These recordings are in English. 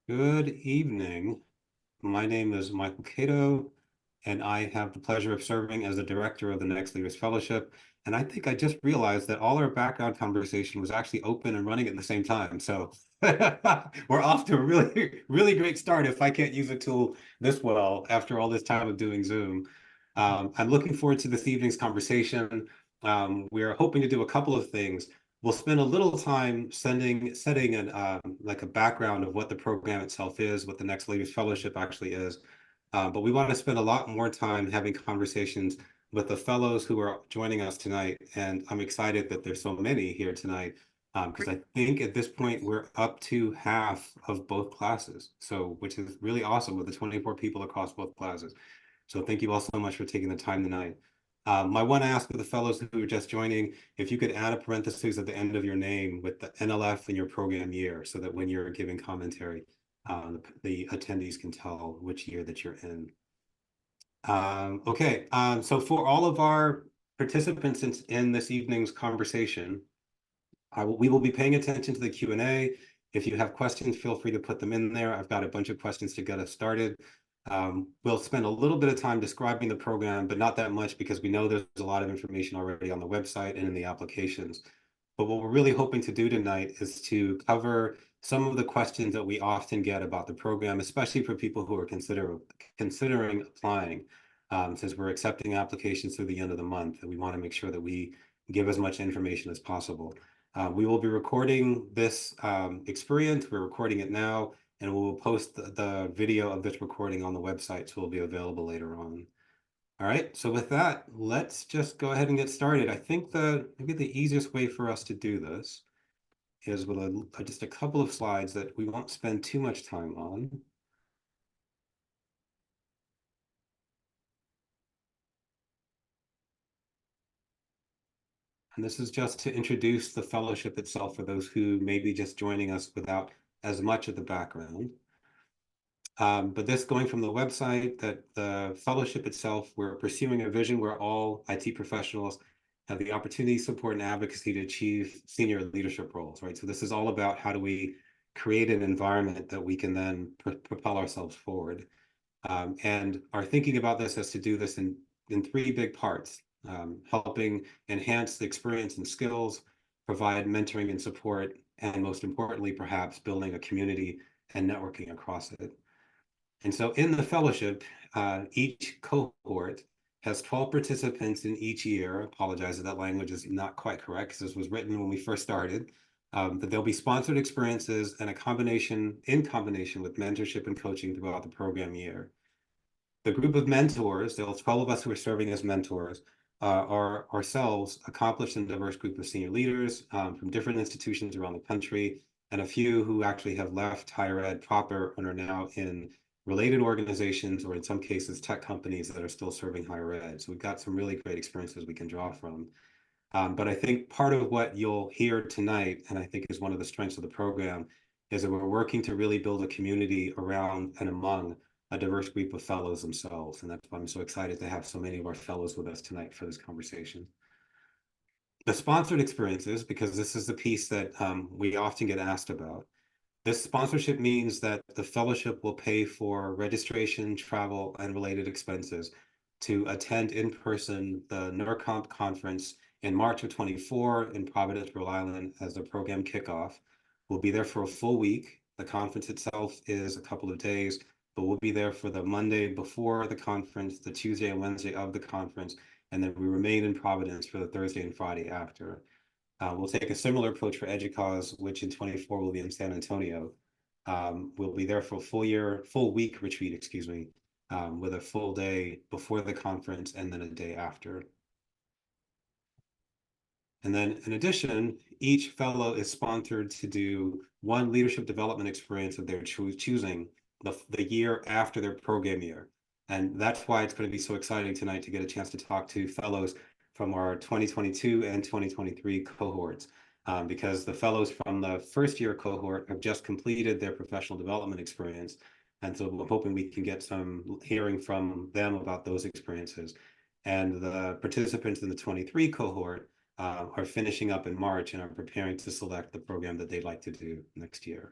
Good evening. My name is Michael Cato, and I have the pleasure of serving as the director of the Next Leaders Fellowship. And I think I just realized that all our background conversation was actually open and running at the same time. So we're off to a really, really great start if I can't use a tool this well after all this time of doing Zoom. I'm looking forward to this evening's conversation. We're hoping to do a couple of things. We'll spend a little time setting an like a background of what the program itself is, what the Next Leaders Fellowship actually is. But we want to spend a lot more time having conversations with the fellows who are joining us tonight. And I'm excited that there's so many here tonight because I think at this point we're up to half of both classes. So, which is really awesome with the 24 people across both classes. So thank you all so much for taking the time tonight. I want to ask of the fellows who are just joining, if you could add a parenthesis at the end of your name with the NLF in your program year, so that when you're giving commentary, the attendees can tell which year that you're in. Okay, so for all of our participants in this evening's conversation, we will be paying attention to the Q&A. If you have questions, feel free to put them in there. I've got a bunch of questions to get us started. We'll spend a little bit of time describing the program, but not that much because we know there's a lot of information already on the website and in the applications. But what we're really hoping to do tonight is to cover some of the questions that we often get about the program, especially for people who are considering applying. Since we're accepting applications through the end of the month, and we want to make sure that we give as much information as possible. We will be recording this experience. We're recording it now, and we'll post the video of this recording on the website, so it'll be available later on. All right, so with that, let's just go ahead and get started. I think maybe the easiest way for us to do this is with just a couple of slides that we won't spend too much time on. And this is just to introduce the fellowship itself for those who may be just joining us without as much of the background. But this going from the website, that the fellowship itself, we're pursuing a vision where all IT professionals have the opportunity, support, and advocacy to achieve senior leadership roles, right? So this is all about how do we create an environment that we can then propel ourselves forward. And our thinking about this is to do this in three big parts, helping enhance the experience and skills, provide mentoring and support, and most importantly, perhaps building a community and networking across it. And so in the fellowship, each cohort has 12 participants in each year. I apologize if that language is not quite correct because this was written when we first started. But there'll be sponsored experiences and in combination with mentorship and coaching throughout the program year. The group of mentors, there's 12 of us who are serving as mentors, are ourselves accomplished and diverse group of senior leaders from different institutions around the country, and a few who actually have left higher ed proper and are now in related organizations, or in some cases, tech companies that are still serving higher ed. So we've got some really great experiences we can draw from. But I think part of what you'll hear tonight, and I think is one of the strengths of the program, is that we're working to really build a community around and among a diverse group of fellows themselves. And that's why I'm so excited to have so many of our fellows with us tonight for this conversation. The sponsored experiences, because this is the piece that we often get asked about. This sponsorship means that the fellowship will pay for registration, travel, and related expenses to attend in person the NERComp conference in March of 24 in Providence, Rhode Island as the program kickoff. We'll be there for a full week. The conference itself is a couple of days, but we'll be there for the Monday before the conference, the Tuesday and Wednesday of the conference, and then we remain in Providence for the Thursday and Friday after. We'll take a similar approach for EDUCAUSE, which in 24 will be in San Antonio. We'll be there for a full week retreat, excuse me, with a full day before the conference and then a day after. And then in addition, each fellow is sponsored to do one leadership development experience of their choosing the year after their program year. And that's why it's going to be so exciting tonight to get a chance to talk to fellows from our 2022 and 2023 cohorts, because the fellows from the first year cohort have just completed their professional development experience. And so we're hoping we can get some hearing from them about those experiences. And the participants in the 23 cohort are finishing up in March and are preparing to select the program that they'd like to do next year.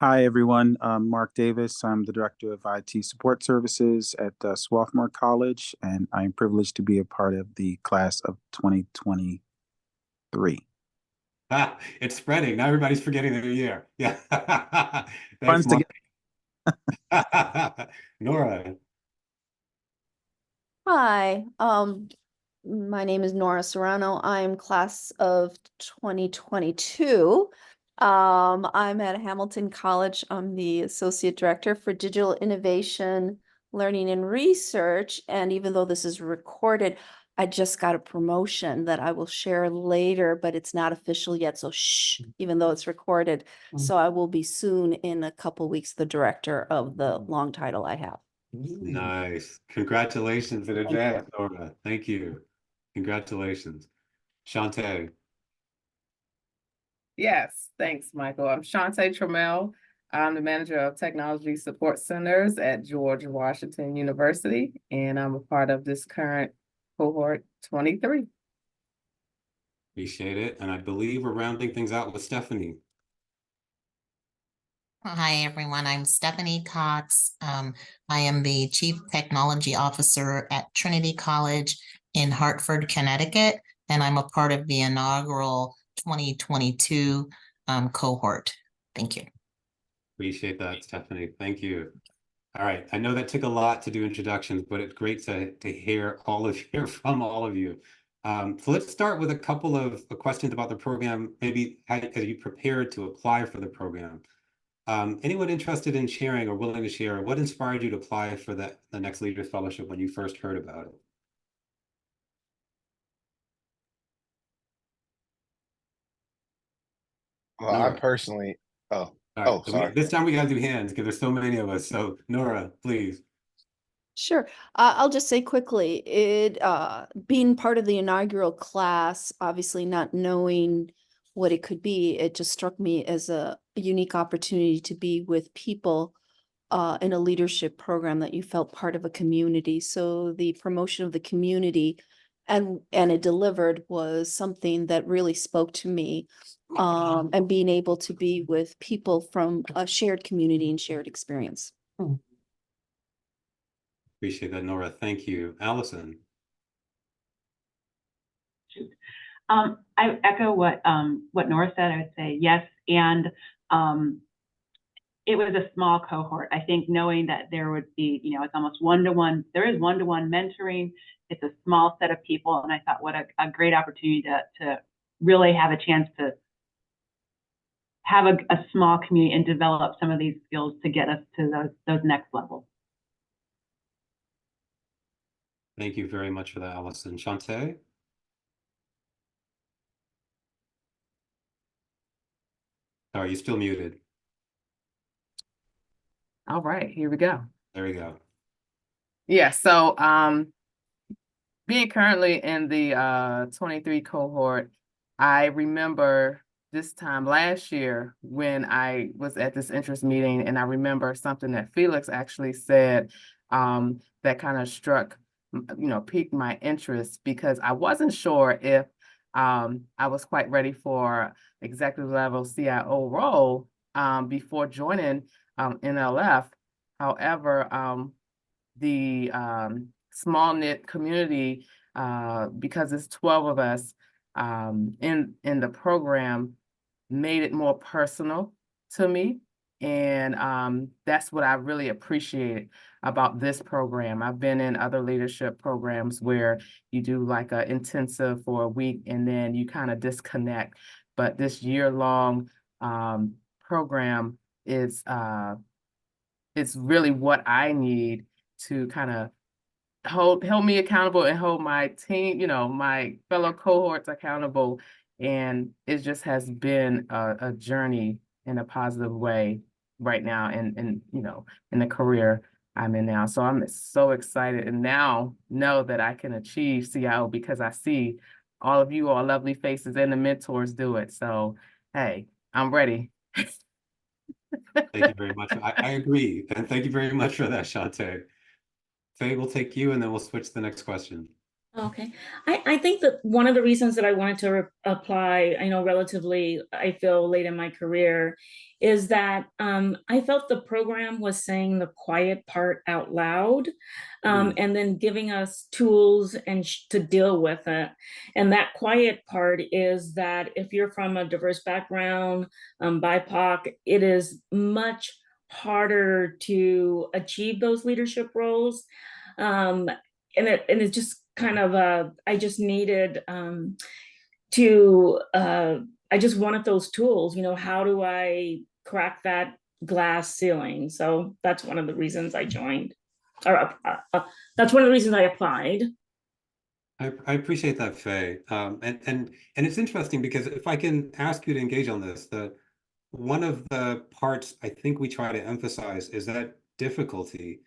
Hi, everyone. I'm Mark Davis. I'm the Director of IT Support Services at Swarthmore College, and I'm privileged to be a part of the class of 2023. Ah, it's spreading. Now everybody's forgetting the new year. Yeah. Thanks, Runs Mark. together. Nora. Hi, my name is Nora Serrano. I'm class of 2022. I'm at Hamilton College. I'm the Associate Director for Digital Innovation, Learning and Research. And even though this is recorded, I just got a promotion that I will share later, but it's not official yet. So shh, even though it's recorded. So I will be soon in a couple weeks, the director of the long title I have. Nice. Congratulations in advance, Nora. Thank you. Congratulations. Shantae. Yes, thanks, Michael. I'm Shantae Trammell. I'm the manager of Technology Support Centers at George Washington University, and I'm a part of this current cohort 23. Appreciate it. And I believe we're rounding things out with Stephanie. Hi, everyone. I'm Stephanie Cox. I am the Chief Technology Officer at Trinity College in Hartford, Connecticut, and I'm a part of the inaugural 2022 cohort. Thank you. Appreciate that, Stephanie. Thank you. All right. I know that took a lot to do introductions, but it's great to hear from all of you. So let's start with a couple of questions about the program. Maybe how are you prepared to apply for the program? Anyone interested in sharing or willing to share what inspired you to apply for the Next Leaders Fellowship when you first heard about it? Well, Nora. I personally, All right, so sorry. this time we got to do hands because there's so many of us. So Nora, please. Sure. I'll just say quickly, being part of the inaugural class, obviously not knowing what it could be, it just struck me as a unique opportunity to be with people in a leadership program that you felt part of a community. So the promotion of the community and it delivered was something that really spoke to me. And being able to be with people from a shared community and shared experience. Appreciate that, Nora. Thank you. Allison. I echo what Nora said. I would say yes, and it was a small cohort. I think knowing that there would be, it's almost one-to-one. There is one-to-one mentoring. It's a small set of people, and I thought what a great opportunity to really have a chance to have a small community and develop some of these skills to get us to those next levels. Thank you very much for that, Allison. Shantae? Sorry, you're still muted. All right, here we go. There we go. Yeah, so being currently in the 23 cohort, I remember this time last year when I was at this interest meeting, and I remember something that Felix actually said that kind of piqued my interest, because I wasn't sure if I was quite ready for executive level CIO role before joining NLF. However, the small knit community, because it's 12 of us in the program, made it more personal to me. And that's what I really appreciated about this program. I've been in other leadership programs where you do like an intensive for a week and then you kind of disconnect. But this year-long program is it's really what I need to kind of hold me accountable and hold my team, my fellow cohorts accountable. And it just has been a journey in a positive way right now, and in the career I'm in now. So I'm so excited, and now know that I can achieve CIO because I see all of you all lovely faces and the mentors do it. So hey, I'm ready. Thank you very much. I agree. And thank you very much for that, Shantae. Faye, we'll take you and then we'll switch to the next question. Okay. I think that one of the reasons that I wanted to apply, I know relatively, I feel late in my career, is that I felt the program was saying the quiet part out loud, and then giving us tools and to deal with it. And that quiet part is that if you're from a diverse background, BIPOC, it is much harder to achieve those leadership roles. And it just kind of I just needed to I just wanted those tools, how do I crack that glass ceiling? So that's one of the reasons I joined, or that's one of the reasons I applied. I appreciate that, Faye. And it's interesting because if I can ask you to engage on this, one of the parts I think we try to emphasize is that difficulty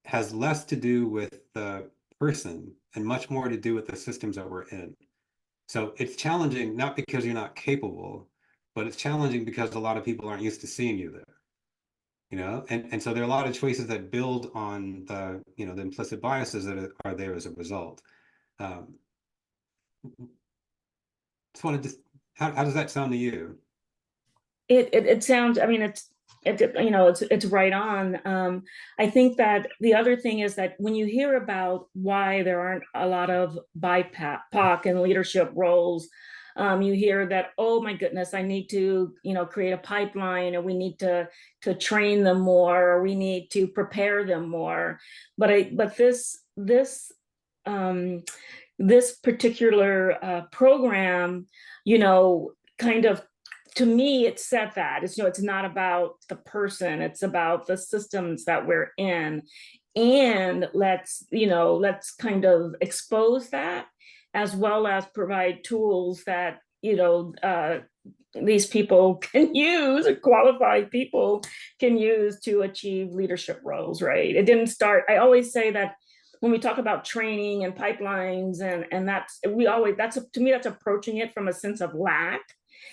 has less to do with the person and much more to do with the systems that we're in. So it's challenging, not because you're not capable, but it's challenging because a lot of people aren't used to seeing you there, and so there are a lot of choices that build on the implicit biases that are there as a result. Just wanted to, how does that sound to you? It sounds, I mean, it's right on. I think that the other thing is that when you hear about why there aren't a lot of BIPOC in leadership roles, you hear that, oh my goodness, I need to, create a pipeline, or we need to train them more, or we need to prepare them more. But this particular program, kind of, to me, it said that it's not about the person, it's about the systems that we're in, and let's kind of expose that, as well as provide tools that these people can use, qualified people can use to achieve leadership roles. Right? It didn't start. I always say that when we talk about training and pipelines, and to me, that's approaching it from a sense of lack.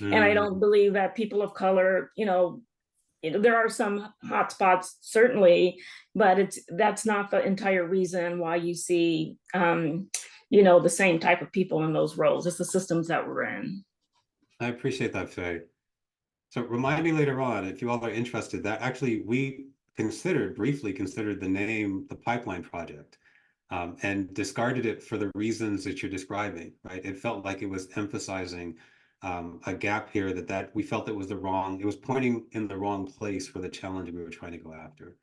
And I don't believe that people of color, there are some hotspots, certainly, but that's not the entire reason why you see, the same type of people in those roles. It's the systems that we're in. I appreciate that, Faye. So remind me later on, if you all are interested, that actually we briefly considered the name, the Pipeline Project, and discarded it for the reasons that you're describing, right? It felt like it was emphasizing a gap here that we felt it was pointing in the wrong place for the challenge we were trying to go after.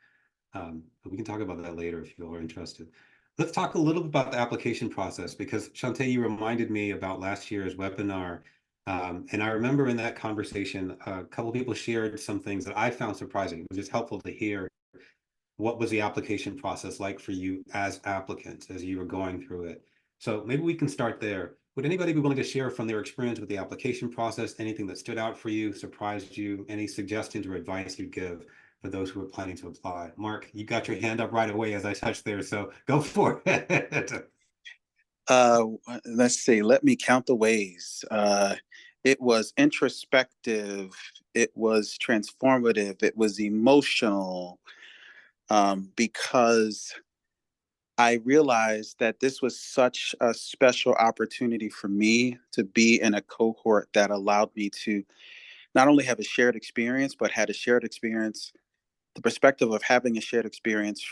But we can talk about that later if you all are interested. Let's talk a little bit about the application process, because Shantae, you reminded me about last year's webinar. And I remember in that conversation, a couple of people shared some things that I found surprising. It was just helpful to hear what was the application process like for you as applicants as you were going through it. So maybe we can start there. Would anybody be willing to share from their experience with the application process, anything that stood out for you, surprised you, any suggestions or advice you'd give for those who are planning to apply? Mark, you got your hand up right away as I touched there, so go for it. Let's see, let me count the ways. It was introspective, it was transformative, it was emotional, because I realized that this was such a special opportunity for me to be in a cohort that allowed me to not only have a shared experience, but had a shared experience, the perspective of having a shared experience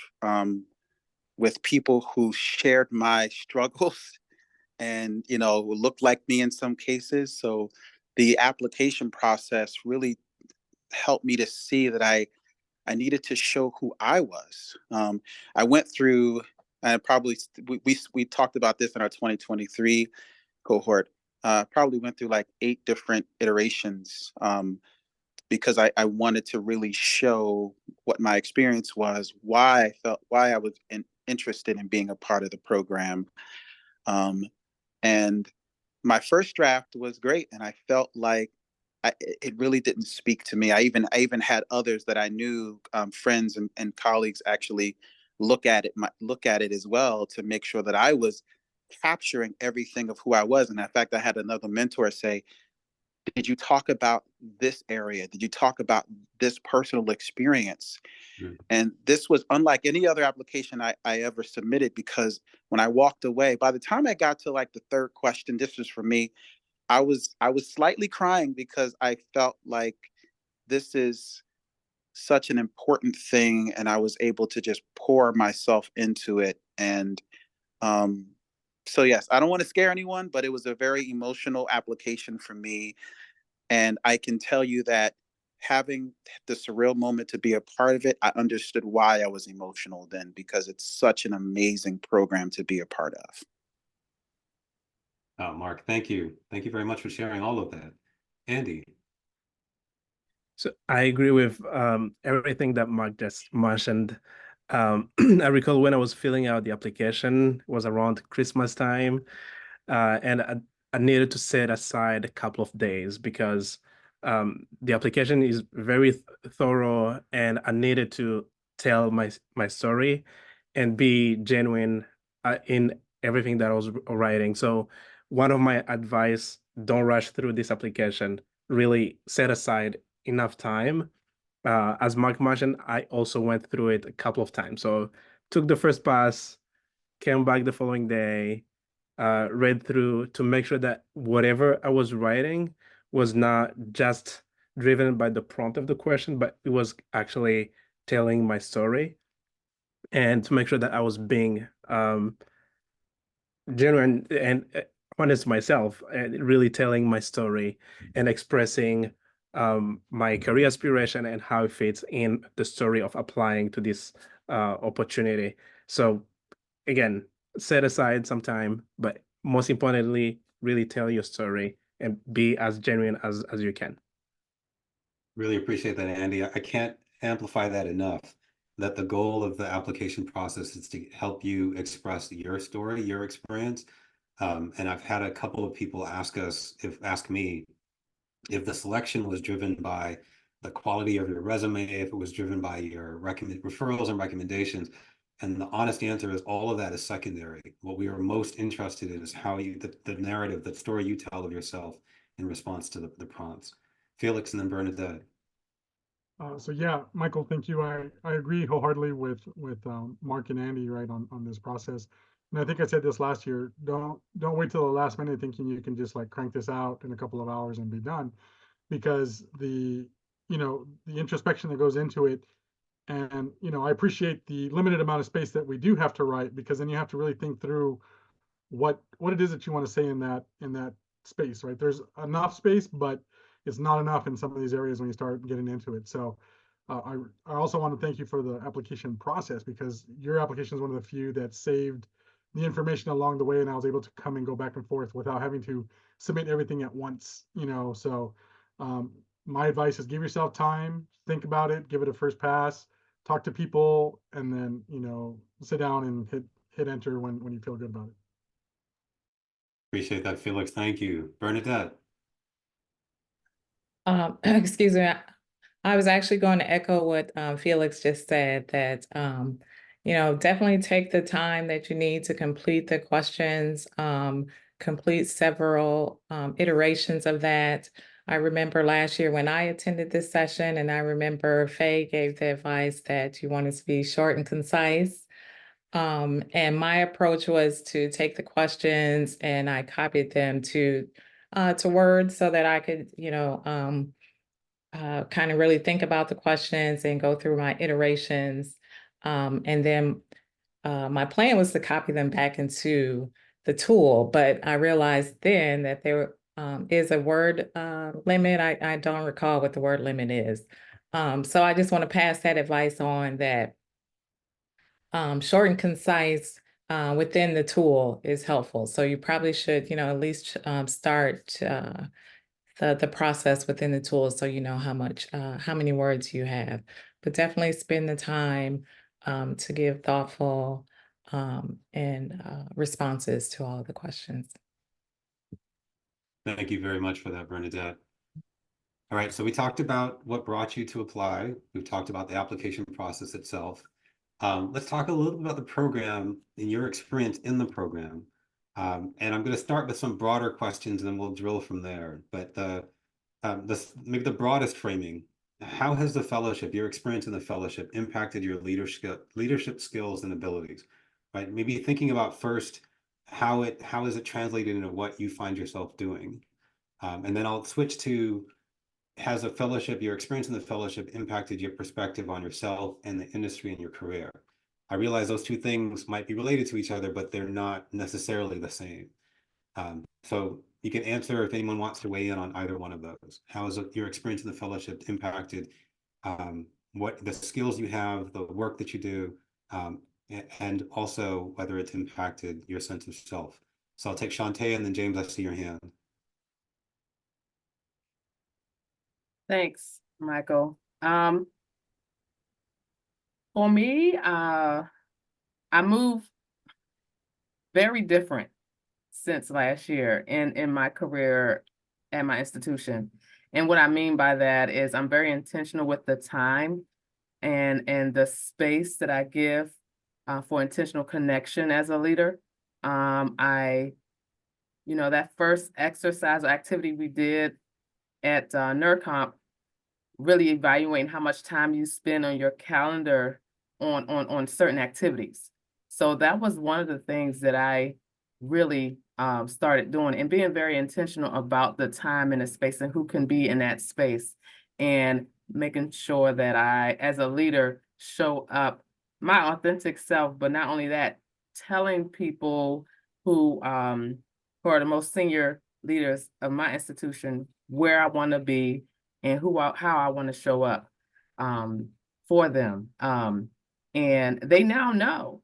with people who shared my struggles and, looked like me in some cases. So the application process really helped me to see that I needed to show who I was. I went through, and probably we talked about this in our 2023 cohort. Probably went through like 8 different iterations, because I wanted to really show what my experience was, why I was interested in being a part of the program. And my first draft was great, and I felt like it really didn't speak to me. I even had others that I knew, friends and colleagues, actually look at it as well to make sure that I was capturing everything of who I was. And in fact, I had another mentor say, did you talk about this area? Did you talk about this personal experience? And this was unlike any other application I ever submitted, because when I walked away, by the time I got to like the third question, this was for me, I was slightly crying, because I felt like this is such an important thing, and I was able to just pour myself into it. And so yes, I don't want to scare anyone, but it was a very emotional application for me. And I can tell you that having the surreal moment to be a part of it, I understood why I was emotional then, because it's such an amazing program to be a part of. Oh, Mark, thank you. Thank you very much for sharing all of that. Andy. So I agree with everything that Mark just mentioned. I recall when I was filling out the application, it was around Christmas time, and I needed to set aside a couple of days because the application is very thorough, and I needed to tell my story and be genuine in everything that I was writing. So one of my advice, don't rush through this application. Really set aside enough time. As Mark mentioned, I also went through it a couple of times. So took the first pass, came back the following day, read through to make sure that whatever I was writing was not just driven by the prompt of the question, but it was actually telling my story, and to make sure that I was being genuine and honest myself, and really telling my story and expressing my career aspiration and how it fits in the story of applying to this opportunity. So again, set aside some time, but most importantly, really tell your story and be as genuine as you can. Really appreciate that, Andy. I can't amplify that enough, that the goal of the application process is to help you express your story, your experience. And I've had a couple of people ask me if the selection was driven by the quality of your resume, if it was driven by your referrals and recommendations. And the honest answer is all of that is secondary. What we are most interested in is how the narrative, the story you tell of yourself in response to the prompts. Felix and then Bernadette. So yeah, Michael, thank you. I agree wholeheartedly with Mark and Andy, right, on this process. And I think I said this last year, don't wait till the last minute thinking you can just like crank this out in a couple of hours and be done, because the introspection that goes into it, and I appreciate the limited amount of space that we do have to write, because then you have to really think through what it is that you want to say in that space, right? There's enough space, but it's not enough in some of these areas when you start getting into it. So I also want to thank you for the application process, because your application is one of the few that saved the information along the way, and I was able to come and go back and forth without having to submit everything at once, So my advice is give yourself time, think about it, give it a first pass, talk to people, and then, sit down and hit enter when you feel good about it. Appreciate that, Felix. Thank you. Bernadette. Excuse me. I was actually going to echo what Felix just said, that definitely take the time that you need to complete the questions, complete several iterations of that. I remember last year when I attended this session, and I remember Faye gave the advice that you wanted to be short and concise. And my approach was to take the questions and I copied them to Word so that I could, kind of really think about the questions and go through my iterations. And then my plan was to copy them back into the tool, but I realized then that there is a word limit. I don't recall what the word limit is. So I just want to pass that advice on, that short and concise within the tool is helpful. So you probably should, at least start the process within the tool, so you know how many words you have. But definitely spend the time to give thoughtful and responses to all of the questions. Thank you very much for that, Bernadette. All right, so we talked about what brought you to apply. We've talked about the application process itself. Let's talk a little bit about the program and your experience in the program. And I'm going to start with some broader questions and then we'll drill from there. But maybe the broadest framing, how has the fellowship, your experience in the fellowship, impacted your leadership skills and abilities? Right? Maybe thinking about first how is it translated into what you find yourself doing, and then I'll switch to, has a fellowship, your experience in the fellowship, impacted your perspective on yourself and the industry and your career? I realize those two things might be related to each other, but they're not necessarily the same. So you can answer if anyone wants to weigh in on either one of those. How has your experience in the fellowship impacted what the skills you have, the work that you do, and also whether it's impacted your sense of self? So I'll take Shantae, and then James, I see your hand. Thanks, Michael. For me, I moved very different since last year in my career at my institution. And what I mean by that is I'm very intentional with the time and the space that I give for intentional connection as a leader. That first exercise or activity we did at NERComp, really evaluating how much time you spend on your calendar on certain activities. So that was one of the things that I really started doing, and being very intentional about the time and the space and who can be in that space, and making sure that I, as a leader, show up my authentic self, but not only that, telling people who are the most senior leaders of my institution where I want to be and how I want to show up for them. And they now know.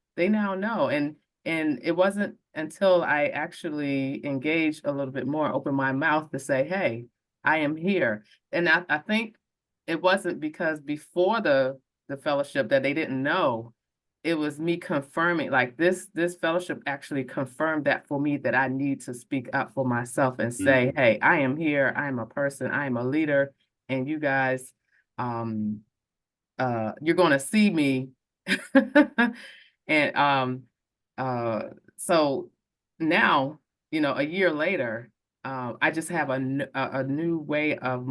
And it wasn't until I actually engaged a little bit more, opened my mouth to say, hey, I am here. And I think it wasn't because before the fellowship that they didn't know. It was me confirming, like this fellowship actually confirmed that for me, that I need to speak up for myself and say, hey, I am here, I am a person, I am a leader, and you guys, you're gonna see me. And so now, a year later, I just have a new way of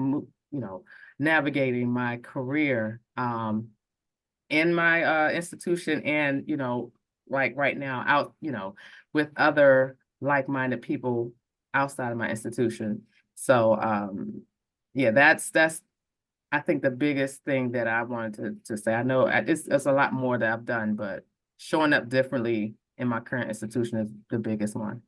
navigating my career in my institution, and like right now out with other like-minded people outside of my institution. So yeah, that's I think the biggest thing that I wanted to say. I know it's a lot more that I've done, but showing up differently in my current institution is the biggest one.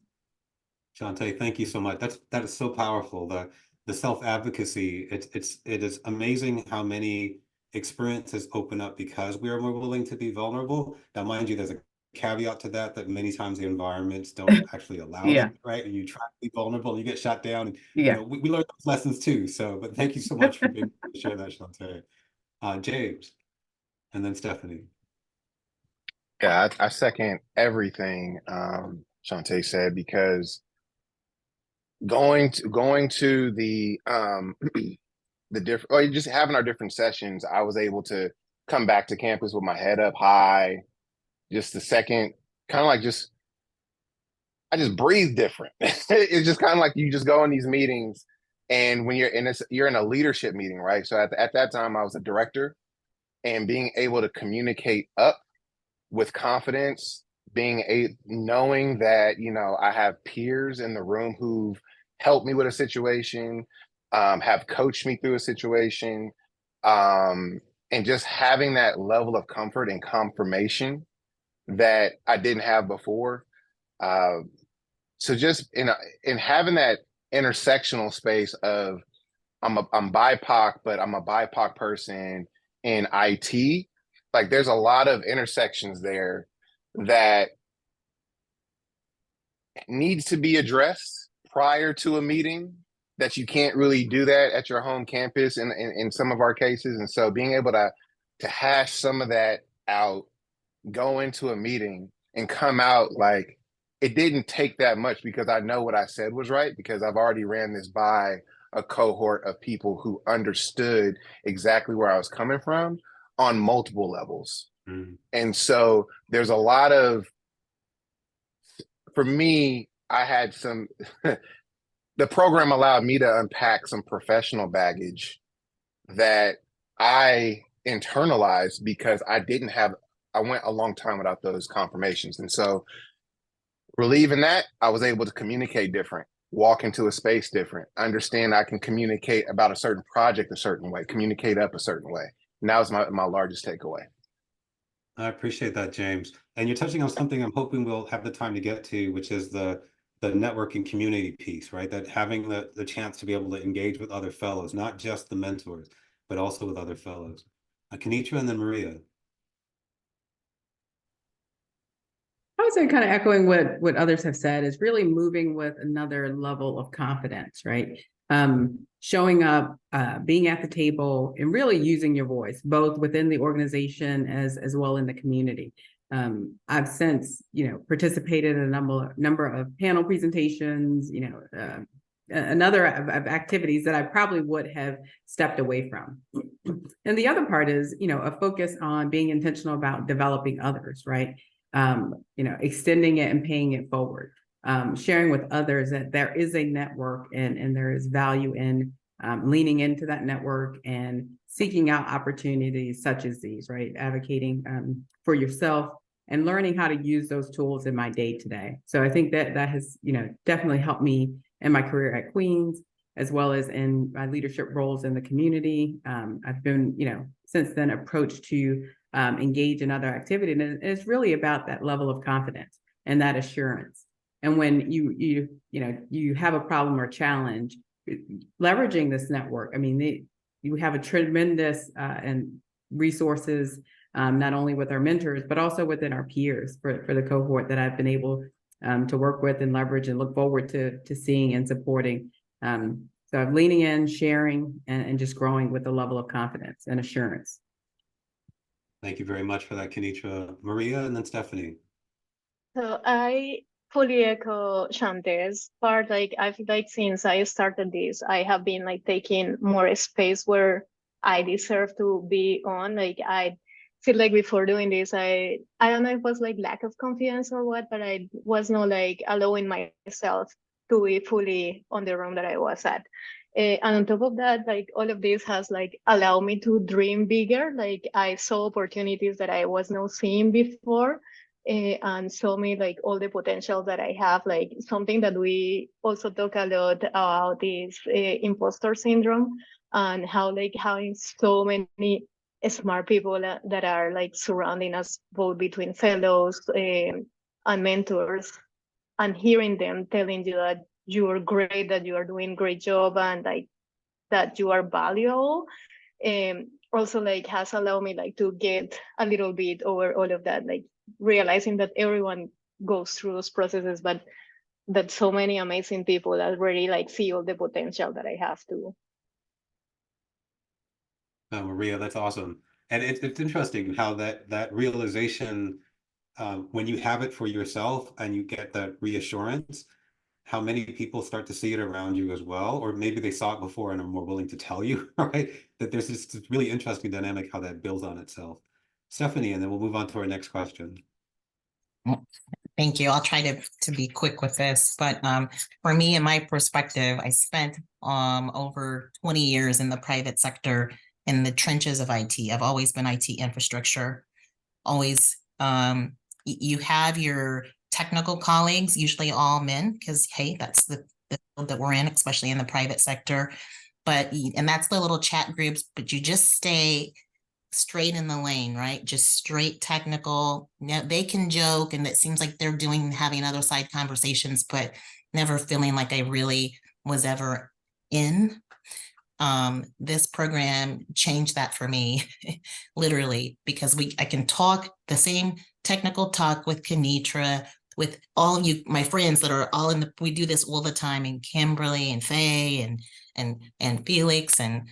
Shantae, thank you so much. That is so powerful. The self-advocacy, it is amazing how many experiences open up because we are more willing to be vulnerable. Now, mind you, there's a caveat to that many times the environments don't actually allow Yeah. it, right? And you try to be vulnerable and you get shot down. And Yeah. we learn those lessons too. So, but thank you so much for being able to share that, Shantae. James, and then Stephanie. Yeah, I second everything Shantae said, because going to the different, or just having our different sessions, I was able to come back to campus with my head up high. Just the second, kind of like I just breathe different. It's just kind of like you just go in these meetings, and when you're in a leadership meeting, right? So at that time, I was a director, and being able to communicate up with confidence, knowing that I have peers in the room who've helped me with a situation, have coached me through a situation, and just having that level of comfort and confirmation that I didn't have before. So just in having that intersectional space of I'm BIPOC, but I'm a BIPOC person in IT. Like there's a lot of intersections there that needs to be addressed prior to a meeting, that you can't really do that at your home campus in some of our cases. And so being able to hash some of that out, go into a meeting and come out like it didn't take that much, because I know what I said was right, because I've already ran this by a cohort of people who understood exactly where I was coming from on multiple levels. And so there's a lot of, for me, I had some the program allowed me to unpack some professional baggage that I internalized because I went a long time without those confirmations. And so relieving that, I was able to communicate different, walk into a space different, understand I can communicate about a certain project a certain way, communicate up a certain way. And that was my largest takeaway. I appreciate that, James. And you're touching on something I'm hoping we'll have the time to get to, which is the networking community piece, right? That having the chance to be able to engage with other fellows, not just the mentors, but also with other fellows. Kenitra and then Maria. I would say, kind of echoing what others have said, is really moving with another level of confidence, right? Showing up, being at the table, and really using your voice, both within the organization as well in the community. I've since, participated in a number of panel presentations, another of activities that I probably would have stepped away from. And the other part is, a focus on being intentional about developing others, right? Extending it and paying it forward, sharing with others that there is a network and there is value in leaning into that network and seeking out opportunities such as these, right? Advocating for yourself and learning how to use those tools in my day to day. So I think that has, definitely helped me in my career at Queens, as well as in my leadership roles in the community. I've been, since then approached to engage in other activity. And it's really about that level of confidence and that assurance. And when you have a problem or challenge, leveraging this network, I mean, you have a tremendous and resources, not only with our mentors, but also within our peers for the cohort that I've been able to work with and leverage and look forward to seeing and supporting. So I'm leaning in, sharing, and just growing with a level of confidence and assurance. Thank you very much for that, Kenitra. Maria and then Stephanie. So I fully echo Shante's part. Like, I feel like since I started this, I have been like taking more space where I deserve to be on. Like, I feel like before doing this, I don't know if it was like lack of confidence or what, but I was not like allowing myself to be fully on the room that I was at. And on top of that, like all of this has like allowed me to dream bigger. Like I saw opportunities that I was not seeing before, and saw me like all the potential that I have. Like something that we also talk a lot about is imposter syndrome, and how like having so many smart people that are like surrounding us, both between fellows and mentors, and hearing them telling you that you are great, that you are doing a great job, and like that you are valuable. Also like has allowed me like to get a little bit over all of that, like realizing that everyone goes through those processes, but that so many amazing people already like see all the potential that I have too. Maria, that's awesome. And it's interesting how that realization, when you have it for yourself and you get that reassurance, how many people start to see it around you as well, or maybe they saw it before and are more willing to tell you, right? That there's this really interesting dynamic how that builds on itself. Stephanie, and then we'll move on to our next question. Thank you. I'll try to be quick with this, but for me, in my perspective, I spent over 20 years in the private sector in the trenches of IT. I've always been IT infrastructure. Always, you have your technical colleagues, usually all men, because hey, that's the field that we're in, especially in the private sector. And that's the little chat groups, but you just stay straight in the lane, right? Just straight technical. Now, they can joke and it seems like they're having other side conversations, but never feeling like I really was ever in. This program changed that for me, literally, because I can talk the same technical talk with Kenitra, with all you, my friends that are all we do this all the time, and Kimberly and Faye and Felix and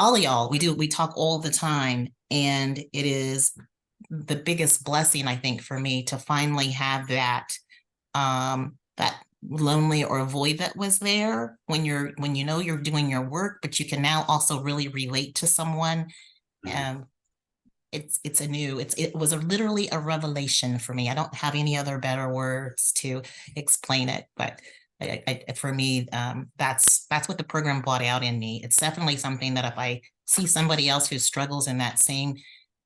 all of y'all, we talk all the time. And it is the biggest blessing, I think, for me to finally have that, that lonely or void that was there when you're doing your work, but you can now also really relate to someone. It was literally a revelation for me. I don't have any other better words to explain it, but For me, that's what the program brought out in me. It's definitely something that if I see somebody else who struggles in that same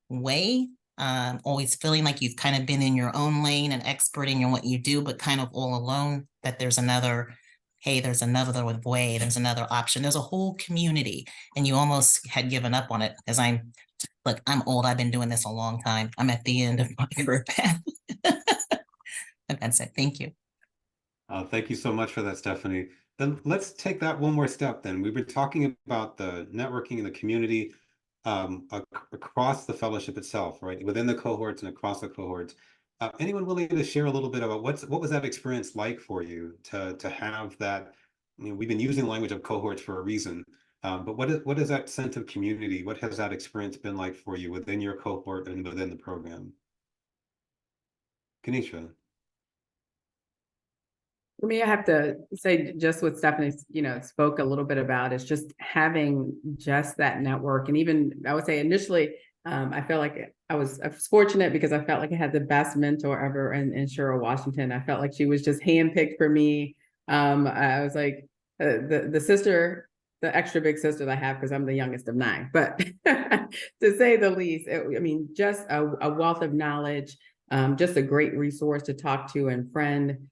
way, always feeling like you've kind of been in your own lane and experting in what you do, but kind of all alone, that there's another, hey, there's another way, there's another option, there's a whole community, and you almost had given up on it. As look, I'm old, I've been doing this a long time. I'm at the end of my career path. And that's it. Thank you. Thank you so much for that, Stephanie. Then let's take that one more step then. We've been talking about the networking in the community across the fellowship itself, right? Within the cohorts and across the cohorts. Anyone willing to share a little bit about what was that experience like for you to have that? You know, we've been using language of cohorts for a reason, but what is that sense of community? What has that experience been like for you within your cohort and within the program? Kanisha. For me, I have to say just what Stephanie, spoke a little bit about is just having just that network. And even I would say initially, I felt like I was fortunate because I felt like I had the best mentor ever in Cheryl Washington. I felt like she was just handpicked for me. I was like the sister, the extra big sister that I have because I'm the youngest of 9. But to say the least, just a wealth of knowledge, just a great resource to talk to and friend.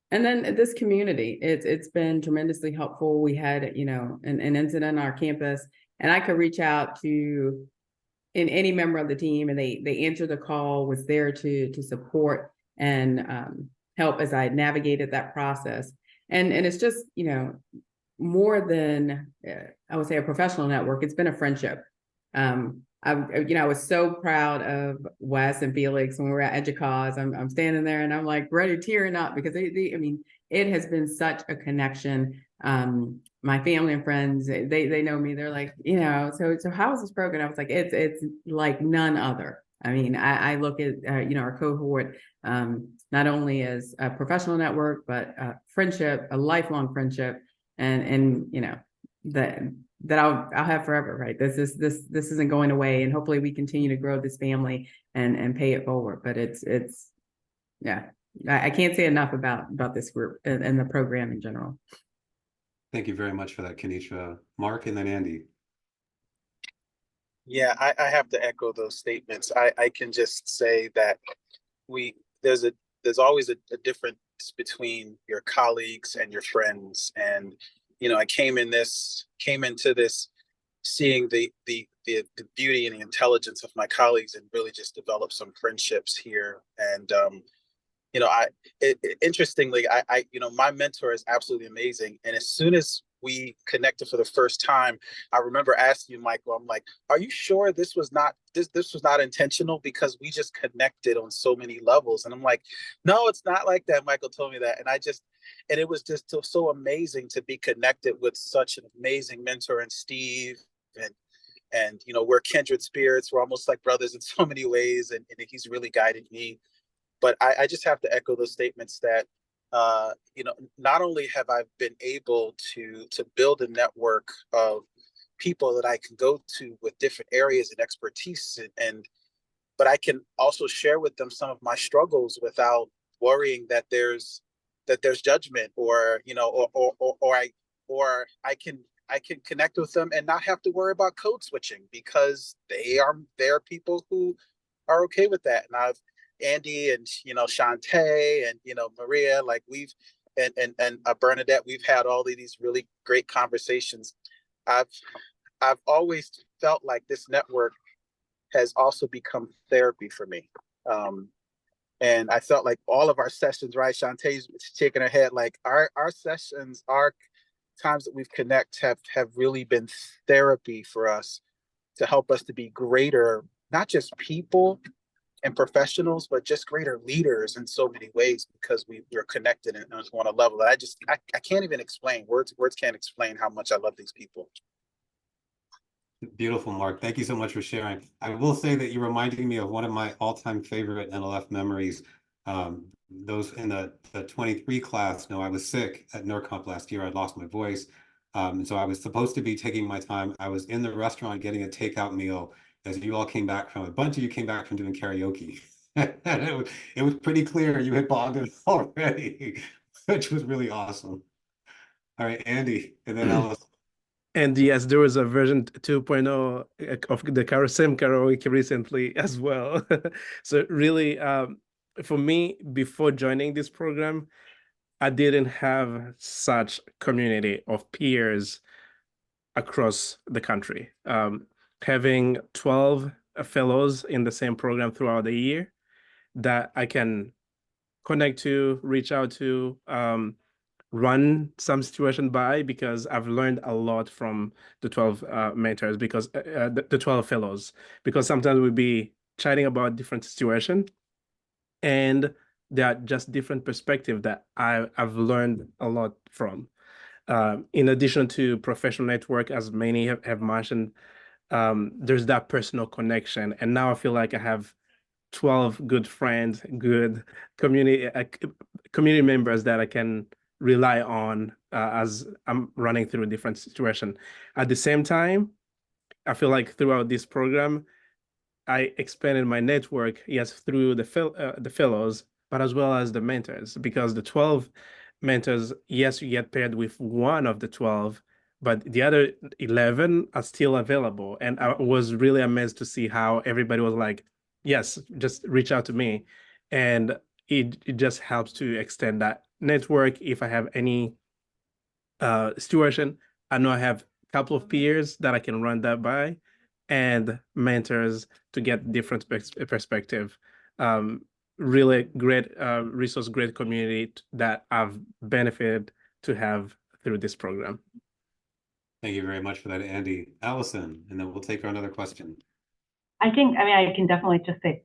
And then this community, it's been tremendously helpful. We had, an incident on our campus, and I could reach out to any member of the team, and they answered the call, was there to support and help as I navigated that process. And it's just, more than I would say a professional network. It's been a friendship. I was so proud of Wes and Felix when we were at EDUCAUSE. I'm standing there and I'm like ready tearing up because it has been such a connection. My family and friends, they know me. They're like, so how is this program? I was like, it's like none other. I look at our cohort not only as a professional network, but friendship, a lifelong friendship, and that I'll have forever, right? This isn't going away, and hopefully we continue to grow this family and pay it forward. But I can't say enough about this group and the program in general. Thank you very much for that, Kanisha. Mark, and then Andy. Yeah, I have to echo those statements. I can just say that there's always a difference between your colleagues and your friends. And I came into this seeing the beauty and the intelligence of my colleagues, and really just developed some friendships here. And interestingly, my mentor is absolutely amazing. And as soon as we connected for the first time, I remember asking you, Michael, I'm like, are you sure this was not intentional? Because we just connected on so many levels. And I'm like, no, it's not like that. Michael told me that. And it was just so amazing to be connected with such an amazing mentor in Steve. And we're kindred spirits. We're almost like brothers in so many ways. And he's really guided me. But I just have to echo those statements that, not only have I been able to build a network of people that I can go to with different areas and expertise, but I can also share with them some of my struggles without worrying that there's judgment, or I can connect with them and not have to worry about code switching, because they are people who are okay with that. And Andy and Shantae and Maria, like we've and Bernadette, we've had all of these really great conversations. I've always felt like this network has also become therapy for me. And I felt like all of our sessions, right? Shantae's shaking her head, like our sessions, our times that we've connect have really been therapy for us, to help us to be greater, not just people and professionals, but just greater leaders in so many ways, because we're connected and on a level that I can't even explain. Words can't explain how much I love these people. Beautiful, Mark. Thank you so much for sharing. I will say that you're reminding me of one of my all-time favorite NLF memories. Those in the 23 class. No, I was sick at NERComp last year. I'd lost my voice. So I was supposed to be taking my time. I was in the restaurant getting a takeout meal as you all came back a bunch of you came back from doing karaoke. And it was pretty clear you had bogged it already. which was really awesome. All right, Andy, and then Alice. And yes, there was a version 2.0 of the same karaoke recently as well. So really, for me, before joining this program, I didn't have such community of peers across the country. Having 12 fellows in the same program throughout the year that I can connect to, reach out to, run some situation by, because I've learned a lot from the 12 mentors, because the 12 fellows, because sometimes we'll be chatting about different situation, and there are just different perspective that I've learned a lot from. In addition to professional network, as many have mentioned, there's that personal connection. And now I feel like I have 12 good friends, good community members that I can rely on as I'm running through a different situation. At the same time, I feel like throughout this program, I expanded my network, yes, through the fellows, but as well as the mentors, because the 12 mentors, yes, you get paired with one of the 12, but the other 11 are still available. And I was really amazed to see how everybody was like, yes, just reach out to me. And it just helps to extend that network. If I have any situation, I know I have a couple of peers that I can run that by, and mentors to get different perspective. Really great resource, great community that I've benefited to have through this program. Thank you very much for that, Andy. Allison, and then we'll take another question. I think, I mean, I can definitely just say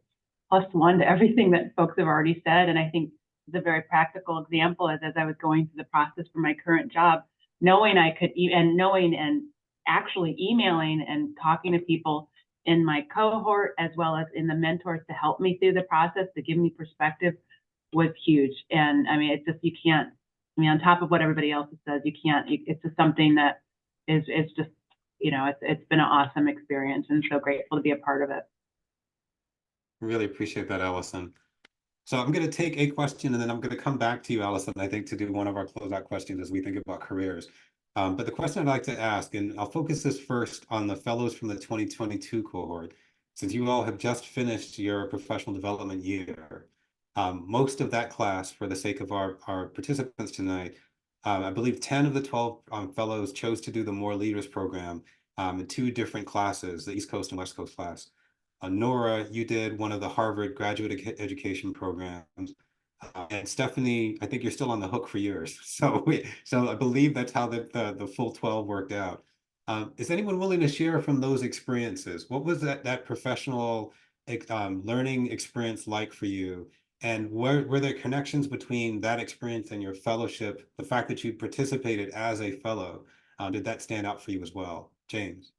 +1 to everything that folks have already said. And I think the very practical example is, as I was going through the process for my current job, knowing I could, and knowing and actually emailing and talking to people in my cohort, as well as in the mentors to help me through the process, to give me perspective, was huge. And I mean, it's just, you can't, I mean, on top of what everybody else says, you can't, it's just something that is just, you know, it's been an awesome experience, and so grateful to be a part of it. Really appreciate that, Allison. So I'm going to take a question, and then I'm going to come back to you, Allison, I think, to do one of our closeout questions as we think about careers. But the question I'd like to ask, and I'll focus this first on the fellows from the 2022 cohort, since you all have just finished your professional development year. Most of that class, for the sake of our participants tonight, I believe 10 of the 12 fellows chose to do the More Leaders program in 2 different classes, the East Coast and West Coast class. Nora, you did one of the Harvard graduate education programs. And Stephanie, I think you're still on the hook for yours. So I believe that's how the full 12 worked out. Is anyone willing to share from those experiences? What was that professional learning experience like for you? And were there connections between that experience and your fellowship, the fact that you participated as a fellow? Did that stand out for you as well? James?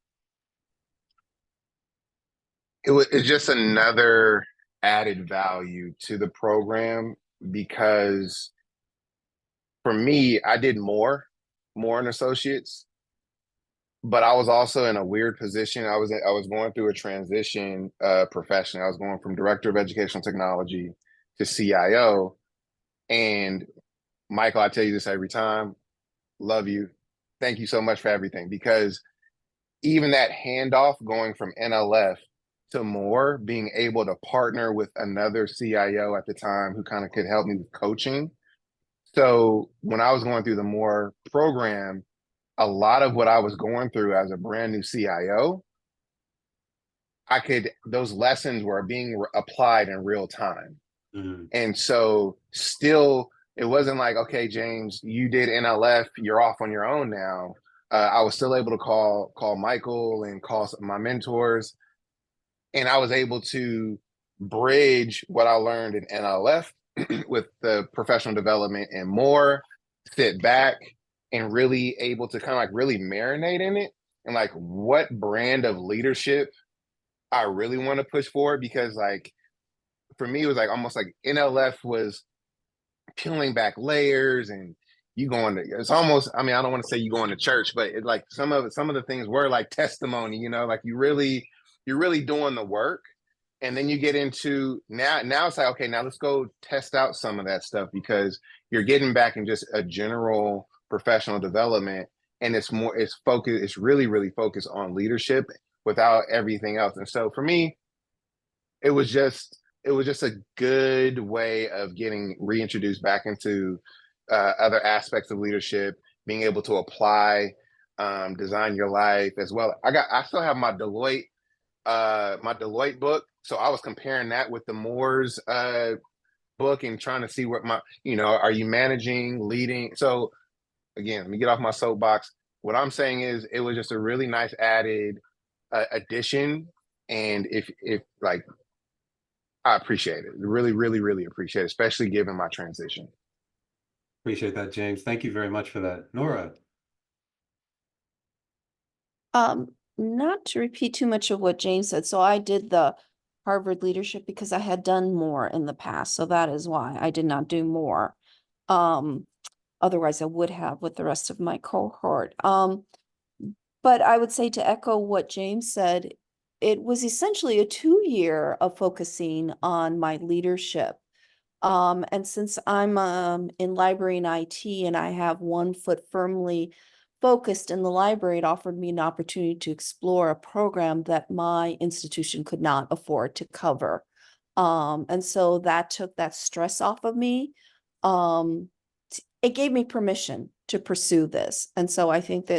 It's just another added value to the program, because for me, I did more in associates, but I was also in a weird position. I was going through a transition professionally. I was going from director of educational technology to CIO. And Michael, I tell you this every time, love you. Thank you so much for everything, because even that handoff going from NLF to More, being able to partner with another CIO at the time who kind of could help me with coaching. So when I was going through the More program, a lot of what I was going through as a brand new CIO, those lessons were being applied in real time. Mm-hmm. And so still, it wasn't like, okay, James, you did NLF, you're off on your own now. I was still able to call Michael and call my mentors. And I was able to bridge what I learned in NLF with the professional development and More, sit back and really able to kind of like really marinate in it, and like what brand of leadership I really want to push forward. Because like, for me, it was like almost like NLF was peeling back layers, and you going to, it's almost, I mean, I don't want to say you going to church, but it like some of the things were like testimony, you know, like you're really doing the work. And then you get into now it's like, okay, now let's go test out some of that stuff, because you're getting back in just a general professional development, and it's focused, it's really, really focused on leadership without everything else. And so for me, it was just a good way of getting reintroduced back into other aspects of leadership, being able to apply, design your life as well. I still have my Deloitte book. So I was comparing that with the Moore's book and trying to see what are you managing, leading? So again, let me get off my soapbox. What I'm saying is it was just a really nice added addition. And if like, I appreciate it. Really, really, really appreciate it, especially given my transition. Appreciate that, James. Thank you very much for that. Nora. Not to repeat too much of what James said. So I did the Harvard leadership because I had done more in the past. So that is why I did not do more. Otherwise I would have with the rest of my cohort. But I would say, to echo what James said, it was essentially a 2-year of focusing on my leadership. And since I'm in library and IT and I have one foot firmly focused in the library, it offered me an opportunity to explore a program that my institution could not afford to cover. And so that took that stress off of me. It gave me permission to pursue this. And so I think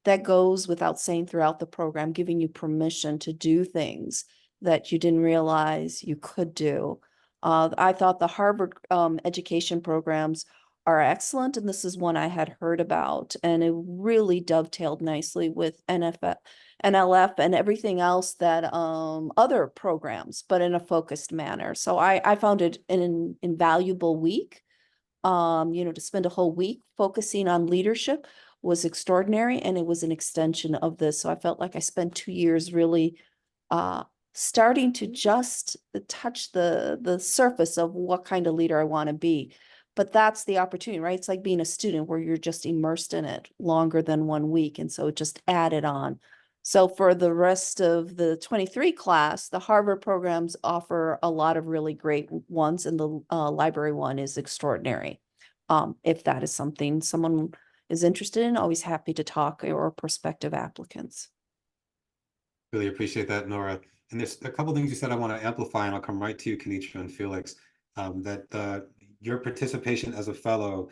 that goes without saying throughout the program, giving you permission to do things that you didn't realize you could do. I thought the Harvard education programs are excellent, and this is one I had heard about, and it really dovetailed nicely with NLF and everything else that other programs, but in a focused manner. So I found it an invaluable week. To spend a whole week focusing on leadership was extraordinary, and it was an extension of this. So I felt like I spent 2 years really starting to just touch the surface of what kind of leader I want to be. But that's the opportunity, right? It's like being a student where you're just immersed in it longer than 1 week. And so it just added on. So for the rest of the 23 class, the Harvard programs offer a lot of really great ones, and the library one is extraordinary. If that is something someone is interested in, always happy to talk, or prospective applicants. Really appreciate that, Nora. And there's a couple things you said I want to amplify, and I'll come right to you, Kenitra and Felix, that your participation as a fellow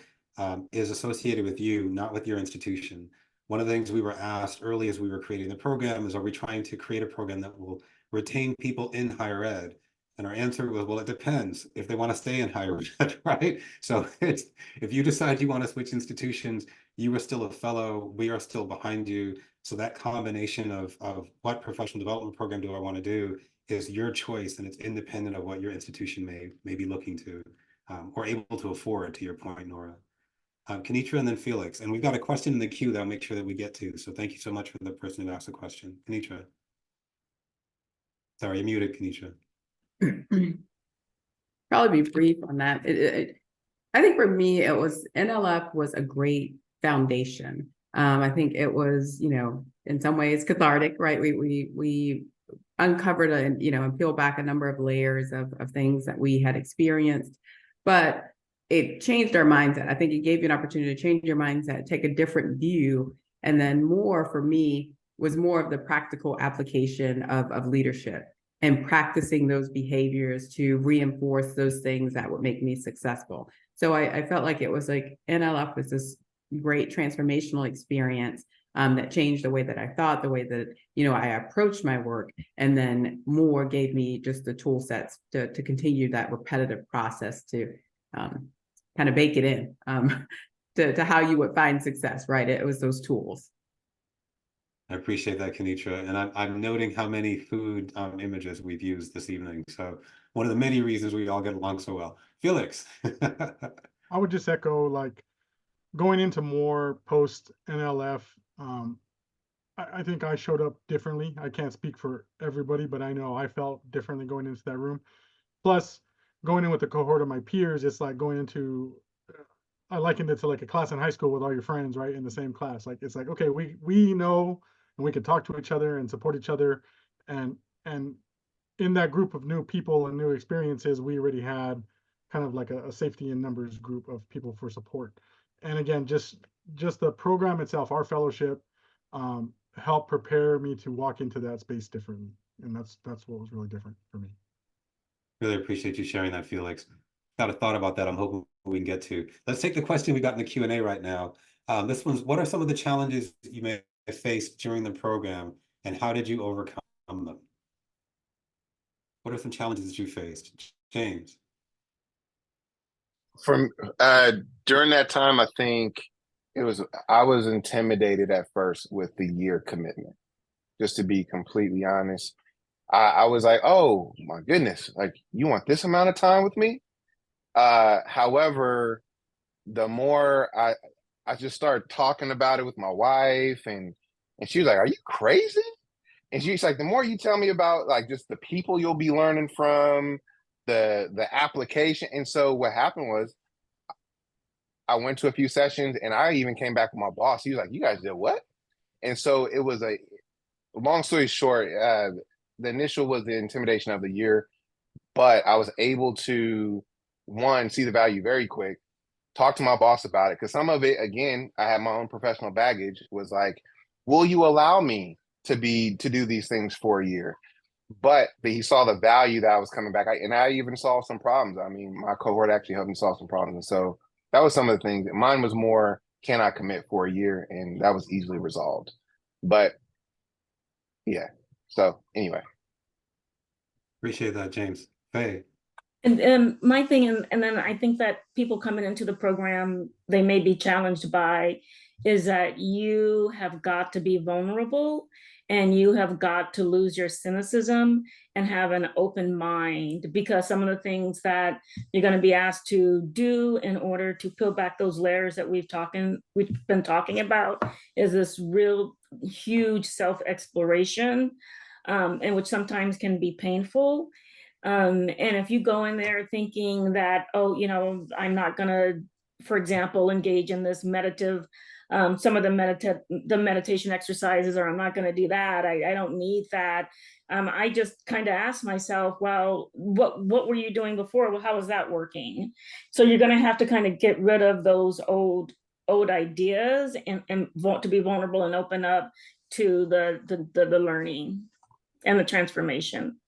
is associated with you, not with your institution. One of the things we were asked early as we were creating the program is, are we trying to create a program that will retain people in higher ed? And our answer was, well, it depends if they want to stay in higher ed, right? So if you decide you want to switch institutions, you are still a fellow, we are still behind you. So that combination of what professional development program do I want to do is your choice, and it's independent of what your institution may be looking to or able to afford, to your point, Nora. Kenitra and then Felix. And we've got a question in the queue that I'll make sure that we get to. So thank you so much for the person who asked the question. Kenitra. Sorry, you're muted, Kenitra. Probably be brief on that. I think for me, NLF was a great foundation. I think it was, in some ways cathartic, right? We uncovered and peeled back a number of layers of things that we had experienced, but it changed our mindset. I think it gave you an opportunity to change your mindset, take a different view. And then more for me was more of the practical application of leadership and practicing those behaviors to reinforce those things that would make me successful. So I felt like it was like NLF was this great transformational experience that changed the way that I thought, the way that, I approached my work, and then more gave me just the tool sets to continue that repetitive process to kind of bake it in to how you would find success, right? It was those tools. I appreciate that, Kenitra. And I'm noting how many food images we've used this evening. So one of the many reasons we all get along so well. Felix. I would just echo, like, going into more post NLF, I think I showed up differently. I can't speak for everybody, but I know I felt differently going into that room. Plus, going in with a cohort of my peers, it's like going into, I likened it to like a class in high school with all your friends, right, in the same class. Like, it's like, okay, we know, and we can talk to each other and support each other, and in that group of new people and new experiences, we already had kind of like a safety in numbers group of people for support. And again, just the program itself, our fellowship, helped prepare me to walk into that space differently. And that's what was really different for me. Really appreciate you sharing that, Felix. Got a thought about that I'm hoping we can get to. Let's take the question we got in the Q&A right now. This one's, what are some of the challenges you may have faced during the program, and how did you overcome them? What are some challenges that you faced? James? From during that time, I think I was intimidated at first with the year commitment, just to be completely honest. I was like, oh my goodness, like you want this amount of time with me? However, the more I just started talking about it with my wife, and she was like, are you crazy? And she's like, the more you tell me about like just the people you'll be learning from, the application. And so what happened was I went to a few sessions, and I even came back with my boss. He was like, you guys did what? And so it was a long story short, the initial was the intimidation of the year, but I was able to, one, see the value very quick, talk to my boss about it, because some of it, again, I had my own professional baggage, was like, will you allow me to do these things for a year? But he saw the value that I was coming back. And I even solved some problems. I mean, my cohort actually helped me solve some problems. And so that was some of the things. Mine was more, can I commit for a year? And that was easily resolved. But yeah, so anyway. Appreciate that, James. Faye? And my thing, and then I think that people coming into the program, they may be challenged by, is that you have got to be vulnerable, and you have got to lose your cynicism and have an open mind, because some of the things that you're going to be asked to do in order to peel back those layers that we've been talking about is this real huge self-exploration, and which sometimes can be painful. And if you go in there thinking that, oh, I'm not gonna, for example, engage in this meditative, some of the meditation exercises, or I'm not gonna do that, I don't need that. I just kind of asked myself, well, what were you doing before? Well, how was that working? So you're gonna have to kind of get rid of those old ideas and to be vulnerable and open up to the learning and the transformation.